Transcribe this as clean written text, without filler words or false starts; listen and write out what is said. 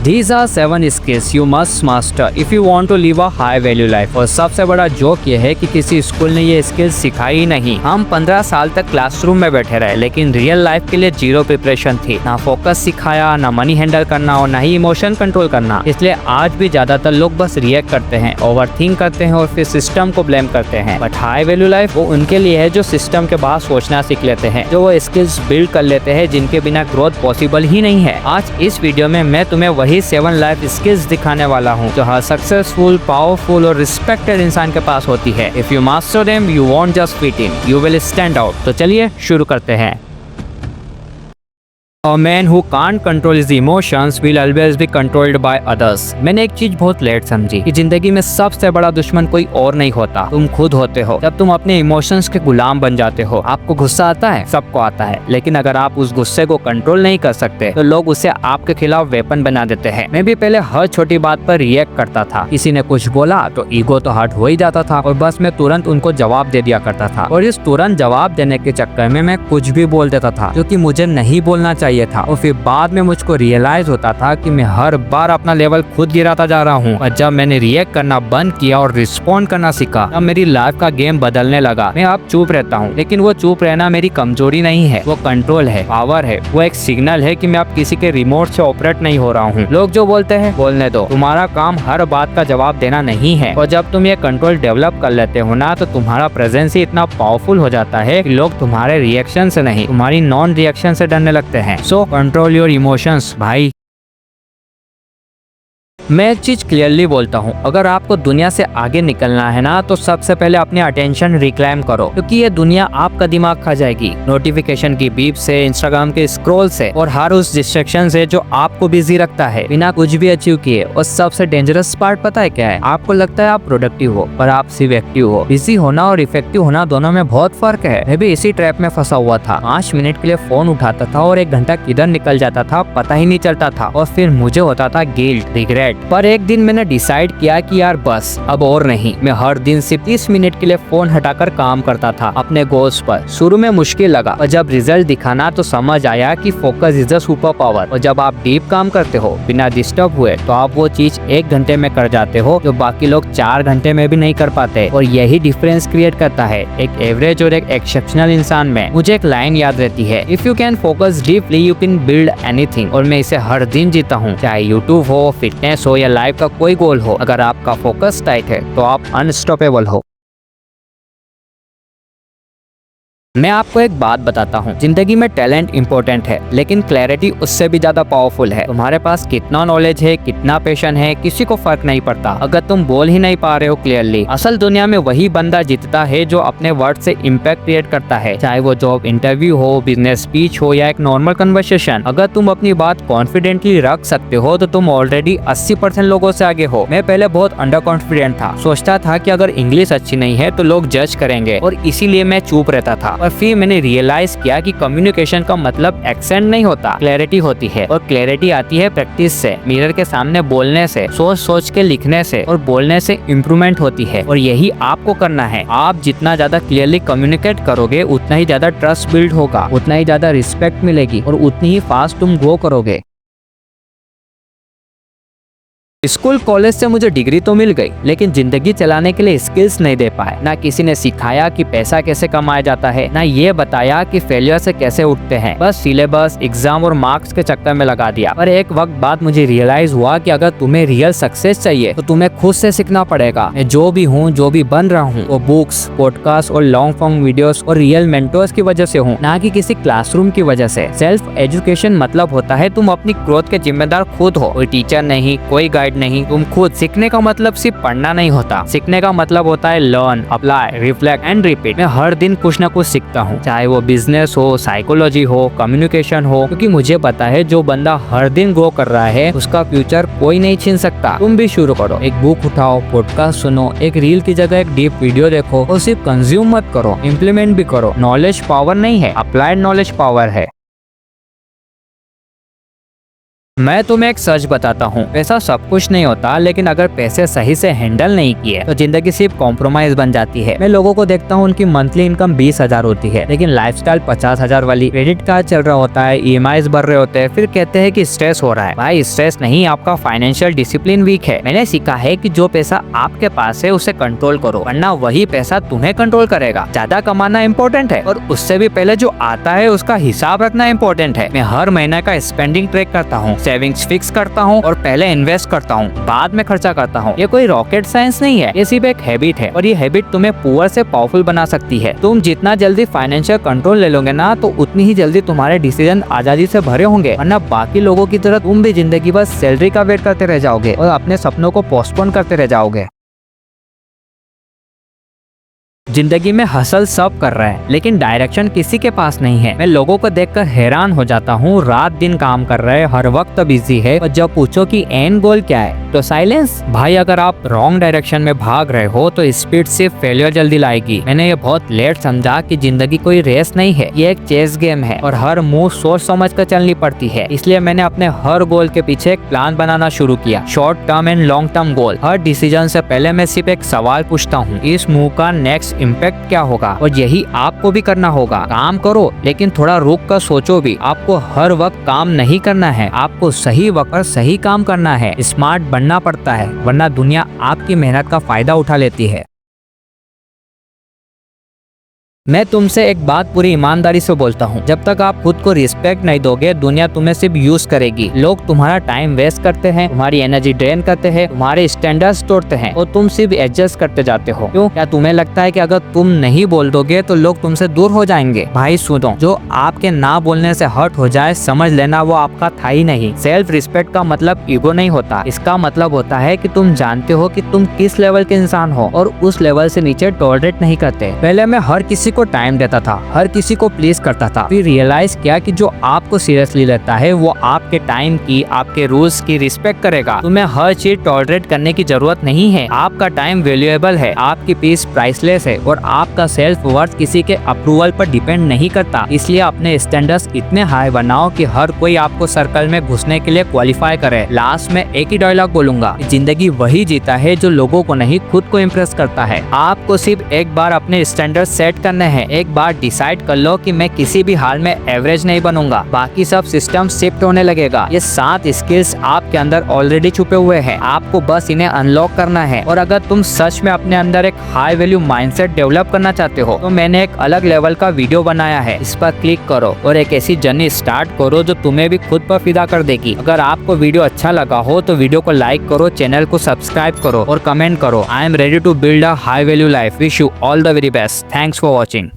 These are 7 skills you must master if you want to live a high value life। और सबसे बड़ा joke ये है कि किसी स्कूल ने ये स्किल्स सिखाई ही नहीं। हम 15 साल तक क्लासरूम में बैठे रहे, लेकिन रियल लाइफ के लिए जीरो प्रिपरेशन थी। ना फोकस सिखाया, ना मनी हैंडल करना और ना ही इमोशन कंट्रोल करना। इसलिए आज भी ज्यादातर लोग बस रिएक्ट करते हैं, ओवरथिंक करते हैं और फिर सिस्टम को ब्लेम करते हैं। बट हाई वैल्यू लाइफ वो उनके लिए है जो सिस्टम के बाहर सोचना सीख लेते हैं, जो वो स्किल्स बिल्ड कर लेते हैं जिनके बिना ग्रोथ पॉसिबल ही नहीं है। आज इस वीडियो में मैं तुम्हें वही 7 लाइफ स्किल्स दिखाने वाला हूँ जो हर सक्सेसफुल, पावरफुल और रिस्पेक्टेड इंसान के पास होती है। If you master them you won't just fit in, you will stand out. तो चलिए शुरू करते हैं। A man who can't control his emotions will always be controlled by others। मैंने एक चीज बहुत लेट समझी कि जिंदगी में सबसे बड़ा दुश्मन कोई और नहीं होता, तुम खुद होते हो। जब तुम अपने इमोशंस के गुलाम बन जाते हो। आपको गुस्सा आता है, सबको आता है, लेकिन अगर आप उस गुस्से को कंट्रोल नहीं कर सकते तो लोग उसे आपके खिलाफ वेपन बना देते हैं। मैं भी पहले हर छोटी बात पर रिएक्ट करता था। किसी ने कुछ बोला तो ईगो तो हर्ट हो ही जाता था और बस मैं तुरंत उनको जवाब दे दिया करता था। और इस तुरंत जवाब देने के चक्कर में मैं कुछ भी बोल देता था जो कि मुझे नहीं बोलना चाहिए था। और फिर बाद में मुझको रियलाइज होता था कि मैं हर बार अपना लेवल खुद गिराता जा रहा हूँ। और जब मैंने रिएक्ट करना बंद किया और रिस्पॉन्ड करना सीखा, तब मेरी लाइफ का गेम बदलने लगा। मैं अब चुप रहता हूँ, लेकिन वो चुप रहना मेरी कमजोरी नहीं है, वो कंट्रोल है, पावर है। वो एक सिग्नल है कि मैं अब किसी के रिमोट से ऑपरेट नहीं हो रहा हूँ। लोग जो बोलते हैं बोलने दो, तुम्हारा काम हर बात का जवाब देना नहीं है। और जब तुम ये कंट्रोल डेवलप कर लेते हो ना, तो तुम्हारा प्रेजेंस ही इतना पावरफुल हो जाता है कि लोग तुम्हारे रिएक्शन से नहीं, तुम्हारी नॉन रिएक्शन से डरने लगते हैं। सो कंट्रोल योर इमोशंस भाई। मैं एक चीज क्लियरली बोलता हूँ, अगर आपको दुनिया से आगे निकलना है ना, तो सबसे पहले अपने अटेंशन रिक्लेम करो, क्योंकि ये दुनिया आपका दिमाग खा जाएगी। नोटिफिकेशन की बीप से, इंस्टाग्राम के स्क्रॉल से और हर उस डिस्ट्रैक्शन से जो आपको बिजी रखता है बिना कुछ भी अचीव किए। और सबसे डेंजरस पार्ट पता है क्या है? आपको लगता है आप प्रोडक्टिव हो, पर आप सिर्फ एक्टिव हो। बिजी होना और इफेक्टिव होना दोनों में बहुत फर्क है। मैं भी इसी ट्रैप में फंसा हुआ था। 5 मिनट के लिए फोन उठाता था और 1 घंटा किधर निकल जाता था पता ही नहीं चलता था। और फिर मुझे होता था गिल्ट, रिग्रेट। पर एक दिन मैंने डिसाइड किया कि यार बस अब और नहीं। मैं हर दिन सिर्फ 30 मिनट के लिए फोन हटाकर काम करता था अपने गोल्स पर। शुरू में मुश्किल लगा, और जब रिजल्ट दिखाना तो समझ आया कि focus is the super power. और जब आप डीप काम करते हो बिना डिस्टर्ब हुए, तो आप वो चीज 1 घंटे में कर जाते हो जो बाकी लोग 4 घंटे में भी नहीं कर पाते। और यही डिफरेंस क्रिएट करता है एक एवरेज और एक एक्सेप्शनल इंसान में। मुझे एक लाइन याद रहती है, if you can focus deeply you can build anything. और मैं इसे हर दिन जीता हूँ, चाहे यूट्यूब हो, फिटनेस हो या लाइफ का कोई गोल हो। अगर आपका फोकस टाइट है तो आप अनस्टॉपेबल हो। मैं आपको एक बात बताता हूँ, जिंदगी में टैलेंट इंपॉर्टेंट है, लेकिन क्लैरिटी उससे भी ज्यादा पावरफुल है। तुम्हारे पास कितना नॉलेज है, कितना पैशन है, किसी को फर्क नहीं पड़ता अगर तुम बोल ही नहीं पा रहे हो क्लियरली। असल दुनिया में वही बंदा जीतता है जो अपने वर्ड से इम्पैक्ट क्रिएट करता है, चाहे वो जॉब इंटरव्यू हो, बिजनेस स्पीच हो या एक नॉर्मल कन्वर्सेशन। अगर तुम अपनी बात कॉन्फिडेंटली रख सकते हो तो तुम ऑलरेडी 80% लोगों से आगे हो। मैं पहले बहुत अंडर कॉन्फिडेंट था, सोचता था कि अगर इंग्लिश अच्छी नहीं है तो लोग जज करेंगे, और इसीलिए मैं चुप रहता था। और फिर मैंने रियलाइज किया कि कम्युनिकेशन का मतलब एक्सेंट नहीं होता, क्लैरिटी होती है। और क्लैरिटी आती है प्रैक्टिस से, मिरर के सामने बोलने से, सोच सोच के लिखने से और बोलने से इम्प्रूवमेंट होती है। और यही आपको करना है। आप जितना ज्यादा क्लियरली कम्युनिकेट करोगे, उतना ही ज्यादा ट्रस्ट बिल्ड होगा, उतना ही ज्यादा रिस्पेक्ट मिलेगी और उतनी ही फास्ट तुम ग्रो करोगे। स्कूल कॉलेज से मुझे डिग्री तो मिल गई, लेकिन जिंदगी चलाने के लिए स्किल्स नहीं दे पाए। ना किसी ने सिखाया कि पैसा कैसे कमाया जाता है, ना ये बताया कि फेलियर से कैसे उठते हैं। बस सिलेबस, एग्जाम और मार्क्स के चक्कर में लगा दिया। पर एक वक्त बाद मुझे रियलाइज हुआ कि अगर तुम्हें रियल सक्सेस चाहिए तो तुम्हें खुद से सीखना पड़ेगा। मैं जो भी हूँ, जो भी बन रहा हूँ, वो बुक्स, पॉडकास्ट और लॉन्ग फॉर्म वीडियोस और रियल मेंटर्स की वजह से हूँ, ना कि किसी क्लासरूम की वजह से। सेल्फ एजुकेशन मतलब होता है तुम अपनी ग्रोथ के जिम्मेदार खुद हो, कोई टीचर नहीं, कोई गाइड नहीं, तुम खुद। सीखने का मतलब सिर्फ पढ़ना नहीं होता, सीखने का मतलब होता है learn, apply, reflect and repeat. मैं हर दिन कुछ ना कुछ सीखता हूँ, चाहे वो बिजनेस हो, साइकोलॉजी हो, कम्युनिकेशन हो, क्योंकि मुझे पता है जो बंदा हर दिन ग्रो कर रहा है उसका फ्यूचर कोई नहीं छीन सकता। तुम भी शुरू करो, एक बुक उठाओ, पॉडकास्ट सुनो, एक रील की जगह एक डीप वीडियो देखो और सिर्फ कंज्यूम मत करो, इम्प्लीमेंट भी करो। नॉलेज पावर नहीं है, अप्लाइड नॉलेज पावर है। मैं तुम्हें एक सच बताता हूँ, पैसा सब कुछ नहीं होता, लेकिन अगर पैसे सही से हैंडल नहीं किए तो जिंदगी सिर्फ कॉम्प्रोमाइज बन जाती है। मैं लोगों को देखता हूँ उनकी मंथली इनकम 20,000 होती है, लेकिन लाइफस्टाइल 50,000 वाली, क्रेडिट कार्ड चल रहा होता है, EMIs भर रहे होते हैं, फिर कहते हैं कि स्ट्रेस हो रहा है। भाई स्ट्रेस नहीं, आपका फाइनेंशियल डिसिप्लिन वीक है। मैंने सीखा है कि जो पैसा आपके पास है उसे कंट्रोल करो, वरना वही पैसा तुम्हें कंट्रोल करेगा। ज्यादा कमाना इम्पोर्टेंट है, और उससे भी पहले जो आता है उसका हिसाब रखना इम्पोर्टेंट है। मैं हर महीने का स्पेंडिंग ट्रैक करता हूँ, सेविंग्स फिक्स करता हूँ और पहले इन्वेस्ट करता हूँ, बाद में खर्चा करता हूँ। ये कोई रॉकेट साइंस नहीं है, ये सिर्फ एक हैबिट है, और ये हैबिट तुम्हें पुअर से पावरफुल बना सकती है। तुम जितना जल्दी फाइनेंशियल कंट्रोल ले लोगे ना, तो उतनी ही जल्दी तुम्हारे डिसीजन आजादी से भरे होंगे, वरना बाकी लोगों की तरह तुम भी जिंदगी भर सैलरी का वेट करते रह जाओगे और अपने सपनों को पोस्टपोन करते रह जाओगे। जिंदगी में हसल सब कर रहे हैं, लेकिन डायरेक्शन किसी के पास नहीं है। मैं लोगों को देखकर हैरान हो जाता हूँ, रात दिन काम कर रहे हैं, हर वक्त बिजी है, और जब पूछो कि एंड गोल क्या है तो साइलेंस। भाई अगर आप रॉन्ग डायरेक्शन में भाग रहे हो तो स्पीड सिर्फ फेलियर जल्दी लाएगी। मैंने ये बहुत लेट समझा कि जिंदगी कोई रेस नहीं है, ये एक चेस गेम है, और हर मूव सोच समझ कर चलनी पड़ती है। इसलिए मैंने अपने हर गोल के पीछे एक प्लान बनाना शुरू किया, short term and long term goal. Her decision से पहले मैं सिर्फ एक सवाल पूछता हूँ, इस मूव का नेक्स्ट इम्पैक्ट क्या होगा, और यही आपको भी करना होगा। काम करो, लेकिन थोड़ा रुक कर सोचो भी। आपको हर वक्त काम नहीं करना है, आपको सही वक्त पर सही काम करना है। स्मार्ट बनना पड़ता है, वरना दुनिया आपकी मेहनत का फायदा उठा लेती है। मैं तुमसे एक बात पूरी ईमानदारी से बोलता हूँ, जब तक आप खुद को रिस्पेक्ट नहीं दोगे, दुनिया तुम्हें सिर्फ यूज करेगी। लोग तुम्हारा टाइम वेस्ट करते हैं, तुम्हारी एनर्जी ड्रेन करते हैं, तुम्हारे स्टैंडर्ड्स तोड़ते हैं, और तुम सिर्फ एडजस्ट करते जाते हो। क्यों? क्या तुम्हें लगता है कि अगर तुम नहीं बोल दोगे तो लोग तुमसे दूर हो जाएंगे? भाई सुनो, जो आपके ना बोलने से हर्ट हो जाए, समझ लेना वो आपका था ही नहीं। सेल्फ रिस्पेक्ट का मतलब ईगो नहीं होता, इसका मतलब होता है कि तुम जानते हो कि तुम किस लेवल के इंसान हो, और उस लेवल से नीचे टॉलरेट नहीं करते। पहले मैं हर किसी को टाइम देता था, हर किसी को प्लीज करता था, फिर रियलाइज किया कि जो आपको सीरियसली लेता है वो आपके टाइम की, आपके रूल्स की रिस्पेक्ट करेगा। तुम्हें हर चीज टॉलरेट करने की जरूरत नहीं है। आपका टाइम वैल्यूएबल है, आपकी पीस प्राइसलेस है, और आपका सेल्फ वर्थ किसी के अप्रूवल पर डिपेंड नहीं करता। इसलिए अपने स्टैंडर्ड्स इतने हाई बनाओ कि हर कोई आपको सर्कल में घुसने के लिए क्वालिफाई करे। लास्ट में एक ही डायलॉग बोलूंगा, जिंदगी वही जीता है जो लोगों को नहीं, खुद को इम्प्रेस करता है। आपको सिर्फ एक बार अपने स्टैंडर्ड सेट करने हैं। एक बार डिसाइड कर लो कि मैं किसी भी हाल में एवरेज नहीं बनूंगा, बाकी सब सिस्टम शिफ्ट होने लगेगा। ये 7 स्किल्स आपके अंदर ऑलरेडी छुपे हुए हैं, आपको बस इन्हें अनलॉक करना है। और अगर तुम सच में अपने अंदर एक हाई वैल्यू माइंडसेट डेवलप करना चाहते हो, तो मैंने एक अलग लेवल का वीडियो बनाया है, इस पर क्लिक करो और एक ऐसी जर्नी स्टार्ट करो जो तुम्हें भी खुद पर फिदा कर देगी। अगर आपको वीडियो अच्छा लगा हो तो वीडियो को लाइक करो, चैनल को सब्सक्राइब करो और कमेंट करो। I am ready to build a high value life. Wish you all the very best. Thanks for watching.